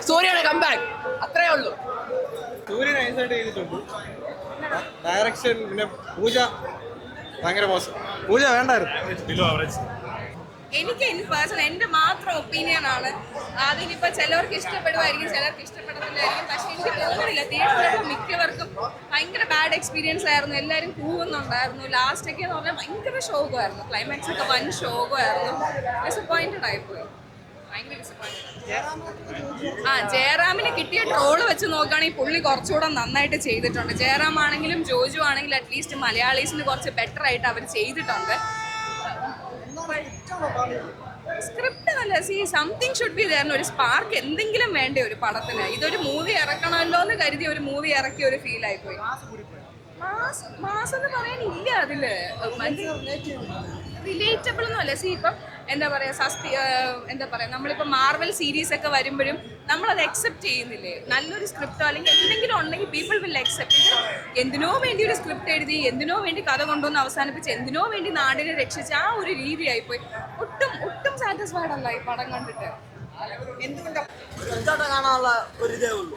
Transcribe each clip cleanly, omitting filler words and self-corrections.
സൂര്യയുടെ കംബാക്ക് അത്രേ ഉള്ളൂ. സൂര്യ നൈസായിട്ട് ചെയ്തിട്ടുണ്ട്. ഡയറക്ഷൻ പിന്നെ പൂജ ഭയങ്കര മോശം. പൂജ വേണ്ടായിരുന്നു. എനിക്ക് പേഴ്സണൽ എൻ്റെ മാത്രം ഒപ്പീനിയൻ ആണ്. അതിനിപ്പോൾ ചിലവർക്ക് ഇഷ്ടപ്പെടുമായിരിക്കും, ചിലർക്ക് ഇഷ്ടപ്പെടത്തില്ലായിരിക്കും. പക്ഷെ എനിക്ക് തോന്നുന്നില്ല, തിയേറ്ററിലുള്ള മിക്കവർക്കും ഭയങ്കര ബാഡ് എക്സ്പീരിയൻസ് ആയിരുന്നു. എല്ലാവരും കൂവുന്നുണ്ടായിരുന്നു. ലാസ്റ്റൊക്കെ എന്ന് പറഞ്ഞാൽ ഭയങ്കര ശോകമായിരുന്നു. ക്ലൈമാക്സ് ഒക്കെ വൻ ശോകമായിരുന്നു. ഡിസപ്പോയിന്റഡ് ആയിപ്പോയി, ഭയങ്കര ഡിസപ്പോയിന്റഡ്. ജയറാമിന് കിട്ടിയ ട്രോള് വെച്ച് നോക്കുകയാണെങ്കിൽ പുള്ളി കുറച്ചുകൂടെ നന്നായിട്ട് ചെയ്തിട്ടുണ്ട്. ജയറാം ആണെങ്കിലും ജോജു ആണെങ്കിലും അറ്റ്ലീസ്റ്റ് മലയാളീസിന് കുറച്ച് ബെറ്റർ ആയിട്ട് അവർ ചെയ്തിട്ടുണ്ട്. സ്ക്രിപ്റ്റ് നല്ല സംതിങ് ഷുഡ് ബി ദേർ. ഒരു സ്പാർക്ക് എന്തെങ്കിലും വേണ്ടേ ഒരു പടത്തിന്? ഇതൊരു മൂവി ഇറക്കണമല്ലോ എന്ന് കരുതി ഒരു മൂവി ഇറക്കിയ ഒരു ഫീൽ ആയിപ്പോയി. മാസം എന്ന് പറയാനില്ല അതില്. റിലേറ്റബിൾ ഒന്നും അല്ല. ഇപ്പം എന്താ പറയുക, നമ്മളിപ്പോൾ മാർവൽ സീരീസ് ഒക്കെ വരുമ്പോഴും നമ്മളത് അക്സെപ്റ്റ് ചെയ്യുന്നില്ലേ? നല്ലൊരു സ്ക്രിപ്റ്റോ അല്ലെങ്കിൽ എന്തെങ്കിലും ഉണ്ടെങ്കിൽ പീപ്പിൾ വിൽ അക്സെപ്റ്റ്. ഇത് എന്തിനോ വേണ്ടി ഒരു സ്ക്രിപ്റ്റ് എഴുതി, എന്തിനോ വേണ്ടി കഥ കൊണ്ടുവന്ന് അവസാനിപ്പിച്ച്, എന്തിനോ വേണ്ടി നാടിനെ രക്ഷിച്ച് ആ ഒരു രീതിയായിപ്പോയി. ഒട്ടും സാറ്റിസ്ഫൈഡ് അല്ല ഈ പടം കണ്ടിട്ട്. കാണാനുള്ള ഒരു ഇതേ ഉള്ളൂ.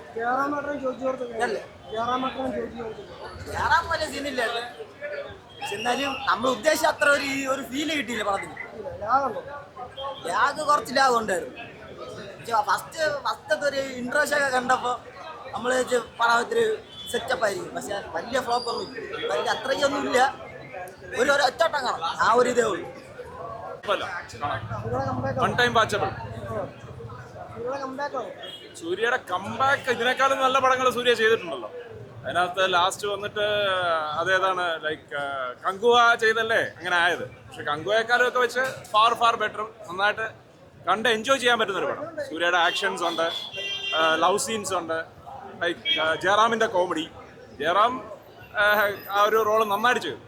എന്നാലും നമ്മൾ ഉദ്ദേശിച്ച അത്ര ഒരു ഫീല് കിട്ടിയില്ല പടത്തിന്. ലാഗ് കുറച്ച് ലാഗ് ഉണ്ടായിരുന്നു. ഫസ്റ്റത്തെ ഒരു ഇൻട്രോഷൻ ഒക്കെ കണ്ടപ്പോൾ നമ്മൾ പടം ഇത്തിരി സെറ്റപ്പ് ആയിരിക്കും. പക്ഷെ വലിയ ഫ്ലോപ്പ് ഒന്നും വലിയ അത്രയൊന്നും ഇല്ല. ഒരു ഒറ്റോട്ടം കാണാം, ആ ഒരു ഇതേ ഉള്ളൂ. സൂര്യയുടെ കംബാക്ക് ഇതിനേക്കാളും നല്ല പടങ്ങൾ സൂര്യ ചെയ്തിട്ടുണ്ടല്ലോ. അതിനകത്ത് ലാസ്റ്റ് വന്നിട്ട് അതേതാണ് ലൈക്ക് കങ്കുവ ചെയ്തല്ലേ അങ്ങനെ ആയത്. പക്ഷെ കങ്കുവയെക്കാളും ഒക്കെ വെച്ച് ഫാർ ബെറ്റർ, നന്നായിട്ട് കണ്ട് എൻജോയ് ചെയ്യാൻ പറ്റുന്നൊരു പടം. സൂര്യയുടെ ആക്ഷൻസ് ഉണ്ട്, ലവ് സീൻസ് ഉണ്ട്, ലൈക്ക് ജയറാമിൻ്റെ കോമഡി. ജയറാം ആ ഒരു റോള് നന്നായിട്ട് ചെയ്തു.